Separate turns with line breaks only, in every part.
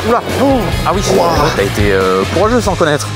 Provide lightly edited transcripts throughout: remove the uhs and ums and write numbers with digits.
Oula. Oh. Ah oui, wow. T'as été courageux sans connaître.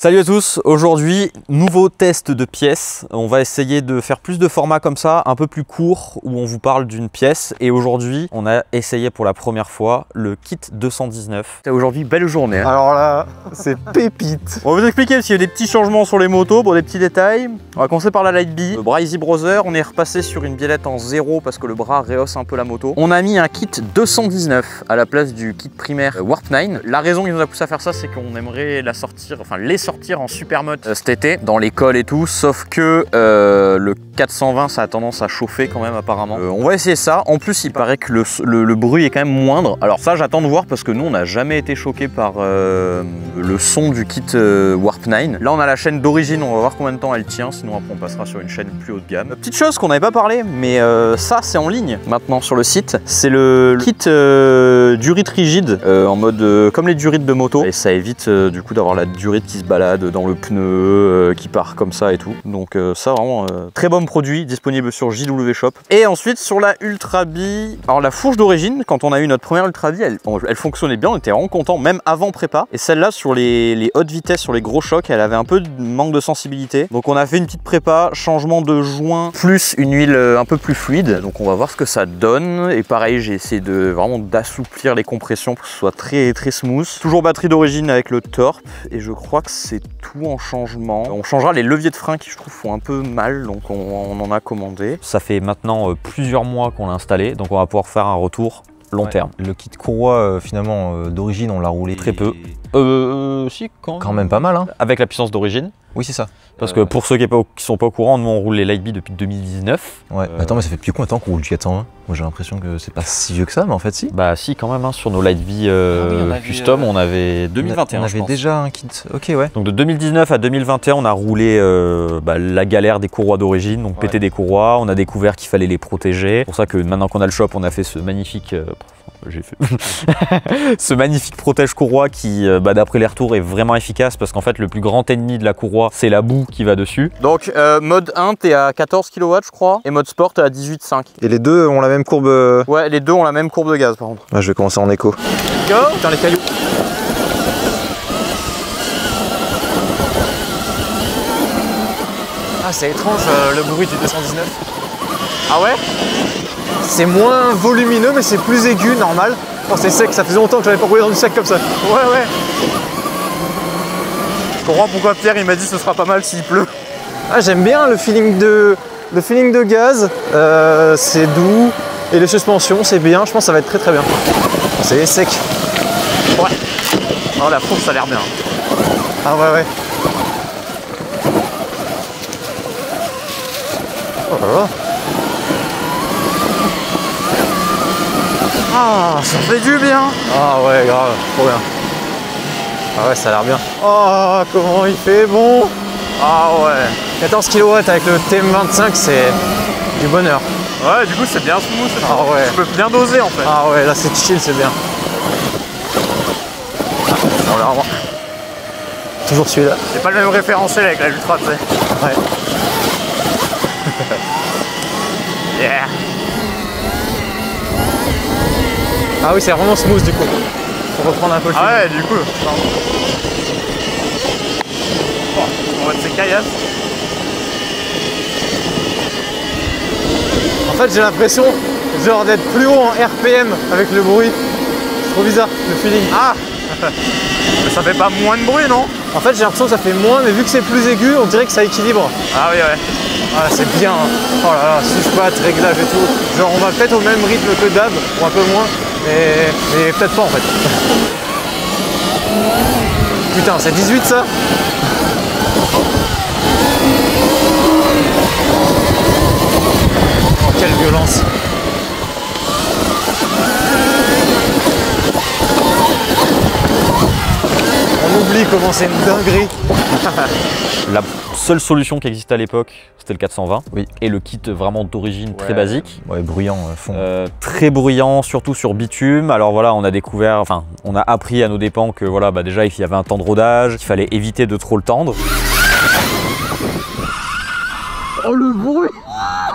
Salut à tous, aujourd'hui nouveau test de pièces. On va essayer de faire plus de formats comme ça, un peu plus court, où on vous parle d'une pièce. Et aujourd'hui, on a essayé pour la première fois le kit 219. C'est aujourd'hui belle journée. Hein.
Alors là, c'est pépite.
On va vous expliquer parce qu'il y a des petits changements sur les motos, pour des petits détails. On va commencer par la Lightbee. Le bras Easy Brother, on est repassé sur une biellette en 0 parce que le bras rehausse un peu la moto. On a mis un kit 219 à la place du kit primaire Warp 9. La raison qui nous a poussé à faire ça, c'est qu'on aimerait la sortir, enfin les sortir en super mode cet été dans l'école et tout, sauf que le 420 ça a tendance à chauffer quand même apparemment. On va essayer ça. En plus il paraît que le bruit est quand même moindre. Alors ça j'attends de voir parce que nous on n'a jamais été choqué par le son du kit Warp 9. Là on a la chaîne d'origine, on va voir combien de temps elle tient, sinon après on passera sur une chaîne plus haut de gamme. Petite chose qu'on n'avait pas parlé, mais ça c'est en ligne maintenant sur le site. C'est le kit durite rigide en mode comme les durites de moto, et ça évite du coup d'avoir la durite qui se balade dans le pneu, qui part comme ça et tout. Donc ça vraiment très bon produit, disponible sur JW Shop. Et ensuite sur la Ultra Bee, alors la fourche d'origine, quand on a eu notre première Ultra Bee, elle fonctionnait bien, on était vraiment content même avant prépa. Et celle-là sur les hautes vitesses, sur les gros chocs, elle avait un peu de manque de sensibilité. Donc on a fait une petite prépa, changement de joint plus une huile un peu plus fluide. Donc on va voir ce que ça donne. Et pareil, j'ai essayé de vraiment d'assouplir les compressions pour que ce soit très smooth. Toujours batterie d'origine avec le Torp, et je crois que c'est tout en changement. On changera les leviers de frein qui je trouve font un peu mal, donc on en a commandé. Ça fait maintenant plusieurs mois qu'on l'a installé, donc on va pouvoir faire un retour long terme.
Le kit courroie finalement d'origine on l'a roulé
Très peu. Si,
quand même pas mal hein.
Avec la puissance d'origine.
Oui c'est ça.
Parce que pour ceux qui sont pas au courant, nous on roule les Lightbee depuis 2019.
Ouais. Attends, mais ça fait depuis combien de temps qu'on roule du 401? Moi j'ai l'impression que c'est pas si vieux que ça, mais en fait si.
Bah si quand même, hein, sur nos Lightbee custom, on avait 2021.
On avait déjà un kit, ok ouais.
Donc de 2019 à 2021, on a roulé la galère des courroies d'origine, donc péter des courroies. On a découvert qu'il fallait les protéger. C'est pour ça que maintenant qu'on a le shop, on a fait ce magnifique... j'ai fait ce magnifique protège courroie qui d'après les retours est vraiment efficace, parce qu'en fait le plus grand ennemi de la courroie c'est la boue qui va dessus. Donc mode 1 t'es à 14 kW je crois, et mode sport t'es à 18,5.
Et les deux ont la même courbe.
Ouais, les deux ont la même courbe de gaz par contre.
Ouais, je vais commencer en écho.
Go. Putain les cailloux.
Ah c'est étrange le bruit du 219.
Ah ouais?
C'est moins volumineux mais c'est plus aigu, normal. Oh c'est sec, ça faisait longtemps que j'avais pas roulé dans du sec comme ça.
Ouais. Je comprends pourquoi Pierre il m'a dit ce sera pas mal s'il pleut.
Ah j'aime bien le feeling de gaz, c'est doux, et les suspensions c'est bien, je pense que ça va être très bien. C'est sec.
Ouais. Oh la fourche ça a l'air bien.
Ah ouais. Oh là là.
Ah ça fait du bien.
Ah ouais grave, trop bien. Ah ouais ça a l'air bien. Oh comment il fait bon.
Ah ouais.
14 kW avec le TM25 c'est du bonheur.
Ouais du coup c'est bien smooth.
Ah ouais.
Tu peux bien doser en fait.
Ah ouais là c'est chill, c'est bien.
On va revoir.
Toujours celui-là.
C'est pas le même référentiel avec la Ultra tu sais.
Ouais.
Yeah.
Ah oui c'est vraiment smooth du coup. Faut reprendre un peu le fil.
Ah ouais du coup. On va de ces caillasses.
En fait j'ai l'impression genre d'être plus haut en RPM avec le bruit. C'est trop bizarre le feeling.
Ah. Mais ça fait pas moins de bruit non?
En fait j'ai l'impression que ça fait moins, mais vu que c'est plus aigu on dirait que ça équilibre.
Ah oui ouais.
Ah c'est bien. Oh là là, switchback, réglage et tout. Genre on va peut-être au même rythme que Dab, ou un peu moins, mais peut-être pas en fait. Putain c'est 18 ça? Oh quelle violence. On oublie comment c'est une dinguerie.
La seule solution qui existait à l'époque, c'était le 420.
Oui.
Et le kit vraiment d'origine très basique.
Ouais, bruyant fond.
Très bruyant, surtout sur bitume. Alors voilà, on a découvert, enfin, on a appris à nos dépens que voilà, déjà il y avait un temps de rodage, qu'il fallait éviter de trop le tendre. Oh le bruit.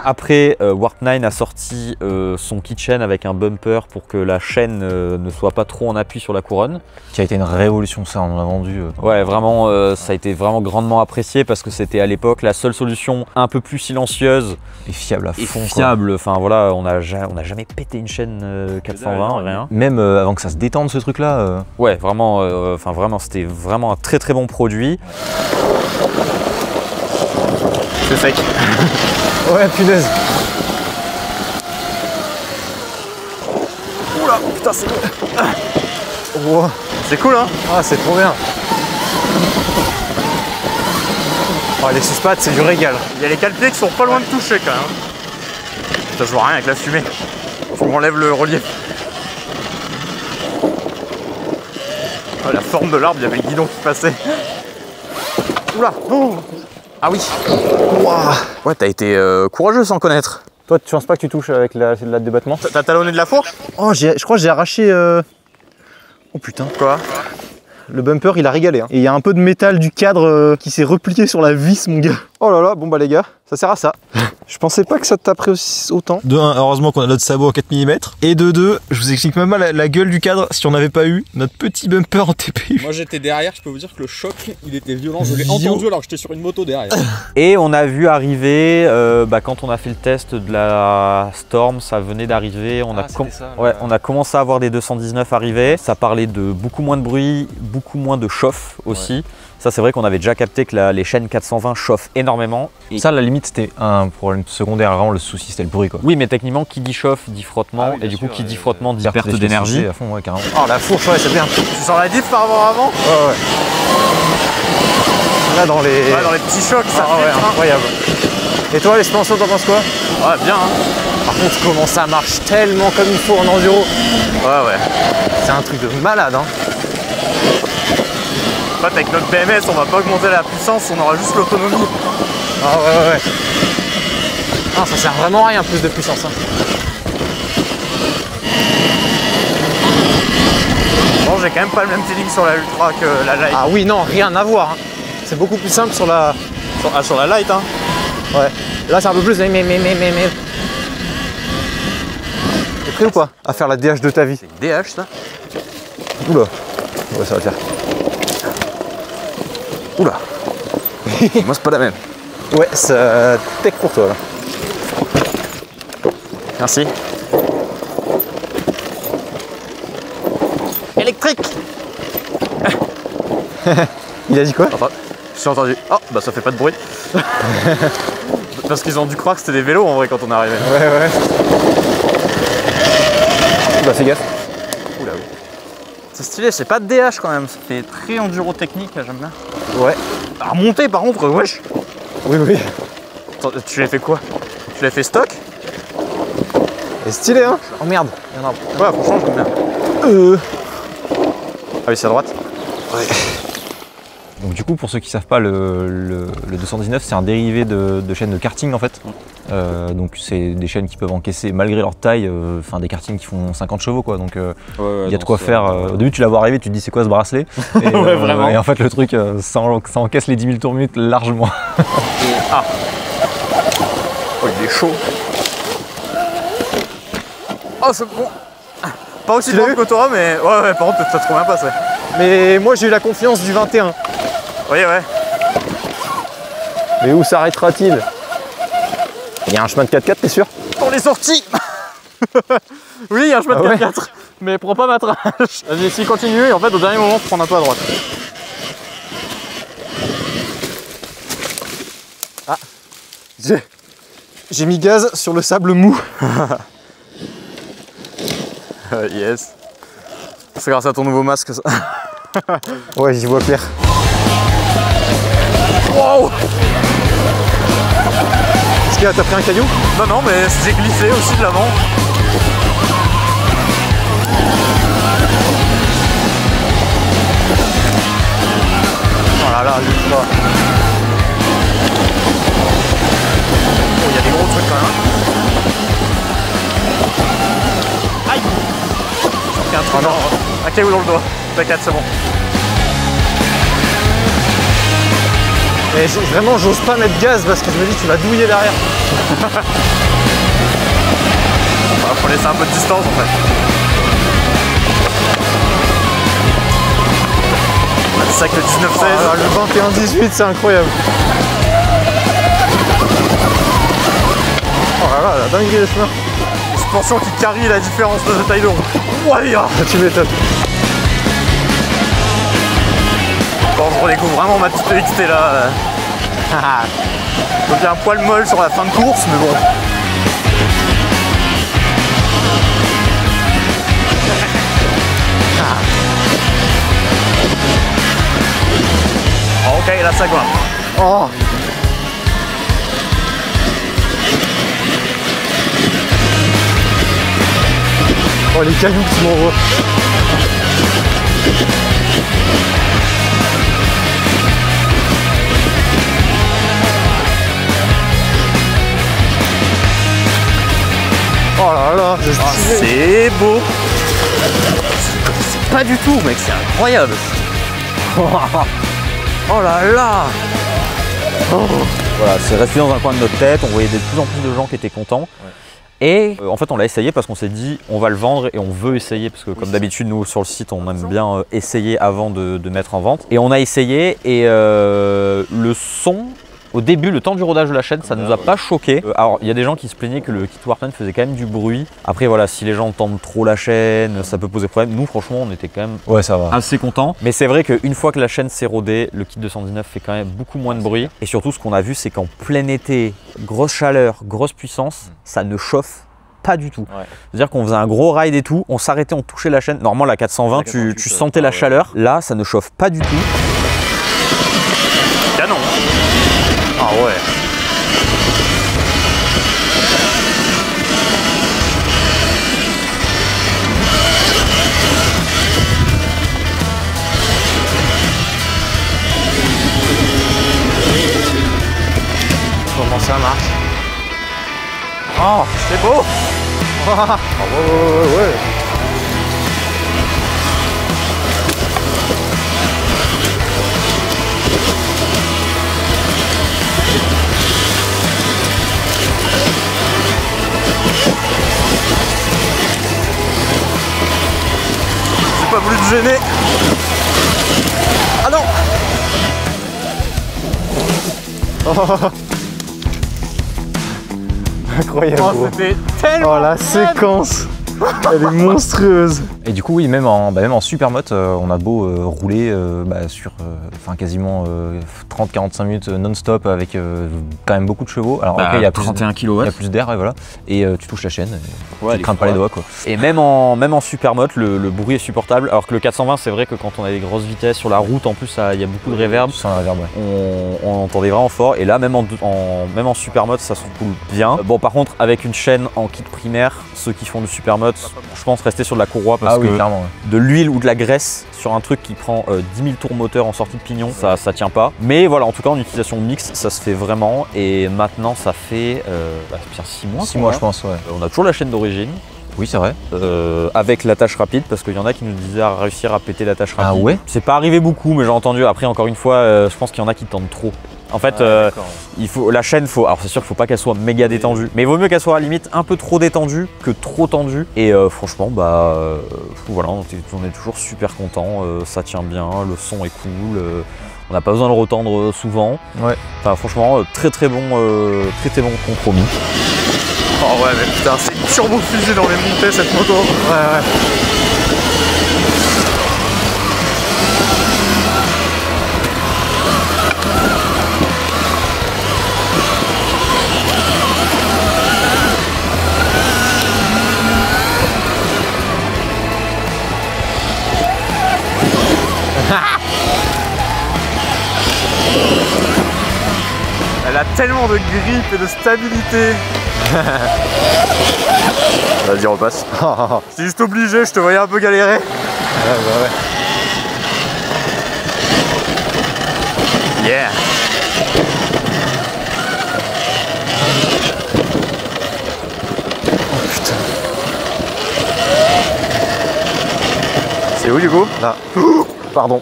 Après, Warp 9 a sorti son kitchen avec un bumper pour que la chaîne ne soit pas trop en appui sur la couronne.
Qui a été une révolution, ça, on l'a vendu.
Ouais, vraiment, ça a été vraiment grandement apprécié parce que c'était à l'époque la seule solution un peu plus silencieuse.
Et fiable à fond.
Et fiable, enfin voilà, on n'a jamais pété une chaîne 420, rien.
Même avant que ça se détende ce truc-là.
Ouais, vraiment, vraiment, c'était vraiment un très très bon produit.
C'est sec. Ouais, punaise. Oula, putain, c'est bon. Wow.
C'est cool, hein?
Ah, c'est trop bien. Oh, les suspats, c'est du régal.
Il y a les cale-pieds qui sont pas loin de toucher quand même. Ça, je vois rien avec la fumée. Tu m'enlèves le relief. Oh, la forme de l'arbre, il y avait le guidon qui passait. Oula! Oh. Ah oui!
Wow.
Ouais, t'as été courageux sans connaître.
Toi, tu penses pas que tu touches avec la débattement?
T'as talonné de la fourche?
Oh, je crois que j'ai arraché... Oh putain.
Quoi?
Le bumper, il a régalé. Hein. Et il y a un peu de métal du cadre qui s'est replié sur la vis, mon gars. Oh là là, bon bah les gars, ça sert à ça. Je pensais pas que ça te taperait autant.
De 1, heureusement qu'on a notre sabot à 4 mm. Et de 2, je vous explique même pas la gueule du cadre si on n'avait pas eu notre petit bumper en TPU.
Moi j'étais derrière, je peux vous dire que le choc, il était violent. Je l'ai entendu alors que j'étais sur une moto derrière.
Et on a vu arriver, quand on a fait le test de la Storm, ça venait d'arriver. On a commencé à avoir des 219 arriver. Ça parlait de beaucoup moins de bruit, beaucoup moins de chauffe aussi. Ouais. Ça, c'est vrai qu'on avait déjà capté que les chaînes 420 chauffent énormément.
Et ça, à la limite, c'était un problème secondaire. Vraiment, le souci, c'était le bruit, quoi.
Oui, mais techniquement, qui dit chauffe dit frottement.
Ah oui,
et du coup,
sûr,
qui dit frottement dit perte d'énergie.
À fond, ouais, carrément.
Oh, la fourche, ouais, c'est bien.
Tu sens la diff par rapport à avant?
Ouais, ouais. Là, dans les
petits chocs, ça
ouais, incroyable. Et toi, les suspensions, t'en penses quoi?
Ouais, bien. Hein.
Par contre, comment ça marche tellement comme il faut en enduro.
Ouais, ouais.
C'est un truc de malade, hein.
En fait, avec notre BMS, on va pas augmenter la puissance, on aura juste l'autonomie.
Ah ouais. Non, ça sert vraiment à rien, plus de puissance. Hein.
Bon, j'ai quand même pas le même feeling sur la Ultra que la Light.
Ah oui, non, rien à voir. Hein. C'est beaucoup plus simple sur la...
Sur la Light, hein.
Ouais. Là, c'est un peu plus... Mais... T'es prêt ou pas à faire la DH de ta vie?
C'est une DH, ça?
Oula. Ouais, ça va le faire.
Oula. Moi, c'est pas la même.
Ouais, ça tech pour toi, là.
Merci. Électrique.
Il a dit quoi?
Enfin, j'ai entendu. Oh, bah ça fait pas de bruit. Parce qu'ils ont dû croire que c'était des vélos en vrai quand on est arrivé.
Ouais. Bah fais gaffe.
Oula, oui. C'est stylé, c'est pas de DH quand même. Ça fait très enduro technique, j'aime bien.
Ouais.
À remonter par contre, wesh.
Oui.
Attends, tu l'as fait quoi? Tu l'as fait stock?
C'est stylé, hein? Oh merde, il y en a un.
Ouais, franchement, j'aime bien. Ah oui, c'est à droite.
Ouais.
Donc du coup, pour ceux qui ne savent pas, le 219, c'est un dérivé de chaînes de karting en fait. Donc c'est des chaînes qui peuvent encaisser, malgré leur taille, des kartings qui font 50 chevaux quoi. Donc il y a de quoi faire. Au début, tu la vois arriver, tu te dis c'est quoi ce bracelet et,
ouais, vraiment.
Et en fait, le truc, ça encaisse les 10 000 tours minutes largement.
Ah. Oh, il est chaud. Oh, c'est bon. Pas aussi grand que toi, mais ouais, par contre, t'as trop bien passé.
Mais moi, j'ai eu la confiance du 21.
Oui, ouais.
Mais où s'arrêtera-t-il? Il y a un chemin de 4x4, t'es sûr?
Pour les sorties. Oui, il y a un chemin de 4x4. Mais prends pas ma trache. Vas-y, si continue, et en fait, au dernier moment, prends un peu à droite.
Ah. J'ai mis gaz sur le sable mou.
Yes. C'est grâce à ton nouveau masque, ça.
Ouais, j'y vois clair.
Wow.
Est-ce que t'as pris un caillou?
Non, mais j'ai glissé aussi de l'avant.
Oh là là, l'ultra.
Oh, il y a des gros trucs quand même. Aïe. J'ai pris un truc un caillou dans le doigt. T'inquiète, c'est bon.
Et vraiment, j'ose pas mettre gaz parce que je me dis tu vas douiller derrière.
Faut laisser un peu de distance en fait. C'est ça que le 19-16.
Le 21-18, c'est incroyable. Oh là là, la dinguerie des chemins.
Suspension qui carry la différence de taille de roue. Ouais,
Tu m'étonnes.
Bon, je redécouvre vraiment ma petite XT là. Donc il y a un poil molle sur la fin de course, mais bon. Ok, là ça grimpe.
Oh. Oh les cailloux que tu m'envoies. Oh là là, c'est stylé.
C'est beau. C'est pas du tout mec, c'est incroyable. Oh là là.
Voilà, c'est resté dans un coin de notre tête, on voyait de plus en plus de gens qui étaient contents. Et en fait on l'a essayé parce qu'on s'est dit on va le vendre et on veut essayer parce que comme d'habitude nous sur le site on aime bien essayer avant de mettre en vente. Et on a essayé et le son, au début, le temps du rodage de la chaîne, ça nous a pas choqué. Alors, il y a des gens qui se plaignaient que le kit Workman faisait quand même du bruit. Après, voilà, si les gens entendent trop la chaîne, ça peut poser problème. Nous, franchement, on était quand même
ça va.
assez contents. Mais c'est vrai qu'une fois que la chaîne s'est rodée, le kit 219 fait quand même beaucoup moins de bruit. Et surtout, ce qu'on a vu, c'est qu'en plein été, grosse chaleur, grosse puissance, ça ne chauffe pas du tout. C'est-à-dire qu'on faisait un gros ride et tout, on s'arrêtait, on touchait la chaîne. Normalement, la 420, tu sentais la chaleur. Là, ça ne chauffe pas du tout.
Canon. Ah ouais.
Comment ça marche?
Oh, c'est beau.
Ah ouais.
J'ai pas voulu te gêner. Ah non.
Incroyable.
Oh, c'était tellement.
Oh la séquence. Elle est monstrueuse.
Et du coup, oui, même en supermoto, on a beau rouler sur quasiment 30-45 minutes non-stop avec quand même beaucoup de chevaux. Alors après, il y a
31 kW.
Il y a plus d'air, et voilà. Et tu touches la chaîne, tu crains pas les doigts, quoi. Et même en supermoto, le bruit est supportable. Alors que le 420, c'est vrai que quand on a des grosses vitesses sur la route, en plus, il y a beaucoup de réverb. On entendait vraiment fort. Et là, même en supermoto, ça se roule bien. Bon, par contre, avec une chaîne en kit primaire, ceux qui font du supermoto, je pense rester sur de la courroie parce que
clairement,
de l'huile ou de la graisse sur un truc qui prend 10 000 tours moteur en sortie de pignon, ça tient pas. Mais voilà, en tout cas en utilisation mixte, ça se fait vraiment. Et maintenant, ça fait 6 mois.
6 mois, je pense, ouais.
On a toujours la chaîne d'origine.
Oui, c'est vrai.
Avec l'attache rapide, parce qu'il y en a qui nous disaient réussir à péter l'attache rapide.
Ah ouais?
C'est pas arrivé beaucoup, mais j'ai entendu. Après, encore une fois, je pense qu'il y en a qui tentent trop. En fait, la chaîne, alors c'est sûr qu'il faut pas qu'elle soit méga détendue, mais il vaut mieux qu'elle soit à la limite un peu trop détendue que trop tendue. Et franchement, voilà, on est toujours super content. Ça tient bien, le son est cool. On n'a pas besoin de le retendre souvent.
Ouais.
Enfin, franchement, très bon compromis.
Oh ouais, mais putain, c'est une turbo fusée dans les montées cette moto.
Ouais.
Elle a tellement de grippe et de stabilité. Vas-y, repasse. J'étais juste obligé, je te voyais un peu galérer.
Ouais.
Yeah.
Oh putain.
C'est où du coup?
Là. Pardon.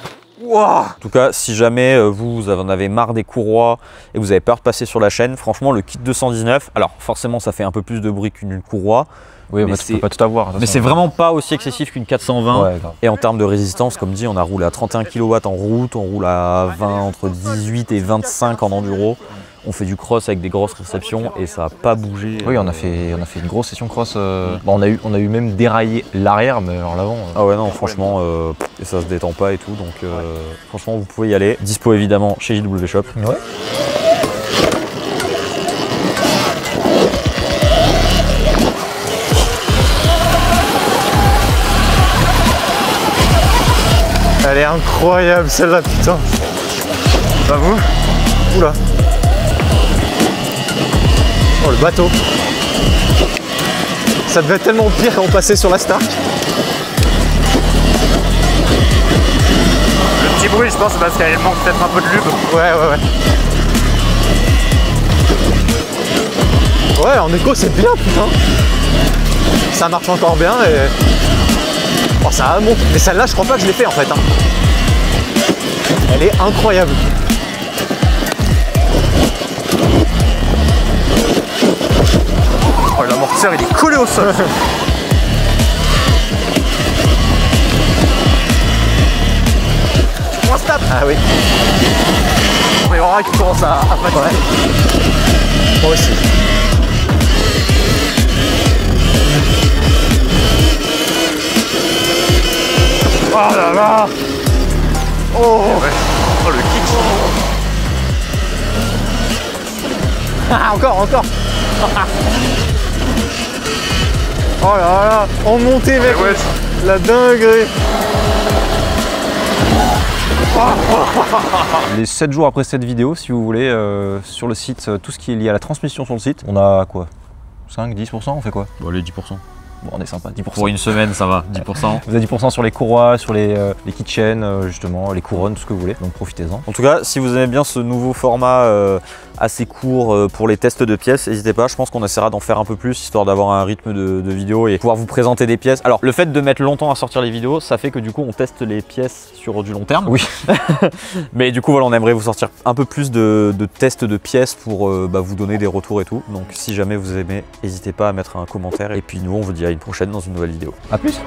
Wow. En tout cas, si jamais vous en avez marre des courroies et vous avez peur de passer sur la chaîne, franchement, le kit 219, alors forcément, ça fait un peu plus de bruit qu'une courroie.
Oui, bah, tu peux pas tout avoir.
Mais c'est vraiment pas aussi excessif qu'une 420.
Ouais, grave.
Et en termes de résistance, comme dit, on a roulé à 31 kW en route, on roule à 20, entre 18 et 25 en enduro. On fait du cross avec des grosses réceptions et ça n'a pas bougé.
Oui, on a fait une grosse session cross. Bon, on a eu même déraillé l'arrière, mais alors l'avant.
Ah ouais, non, franchement, et ça se détend pas et tout. Donc, franchement, vous pouvez y aller. Dispo évidemment chez JW Shop.
Ouais.
Elle est incroyable celle-là, putain. Pas vous? Oula. Oh le bateau. Ça devait être tellement pire quand on passait sur la Stark.
Le petit bruit, je pense, c'est parce qu'elle manque peut-être un peu de lube.
Ouais. Ouais, en écho c'est bien, putain. Ça marche encore bien et... Oh, ça monte. Mais celle-là, je crois pas que je l'ai fait en fait. Hein. Elle est incroyable.
Oh, l'amortisseur, il est collé au sol. On se tape.
Ah oui.
On verra qu'il commence à fatiguer.
Moi aussi.
Oh là là. Oh, oh le kick.
Ah, encore. Oh là là, en montée mec,
ouais.
La dinguerie.
Les 7 jours après cette vidéo, si vous voulez, sur le site, tout ce qui est lié à la transmission sur le site, on a quoi? 5, 10%, on fait quoi?
Bon, les 10%.
Bon, on est sympa, 10%.
Pour une semaine, ça va, 10%.
Vous avez 10% sur les courroies, sur les keychains, justement, les couronnes, tout ce que vous voulez, donc profitez-en.
En tout cas, si vous aimez bien ce nouveau format assez court pour les tests de pièces, n'hésitez pas, je pense qu'on essaiera d'en faire un peu plus, histoire d'avoir un rythme de vidéo et pouvoir vous présenter des pièces. Alors, le fait de mettre longtemps à sortir les vidéos, ça fait que du coup, on teste les pièces sur du long terme.
Oui.
Mais du coup, voilà, on aimerait vous sortir un peu plus de tests de pièces pour vous donner des retours et tout. Donc, si jamais vous aimez, n'hésitez pas à mettre un commentaire. Et puis nous, on vous dit à une prochaine dans une nouvelle vidéo.
A plus.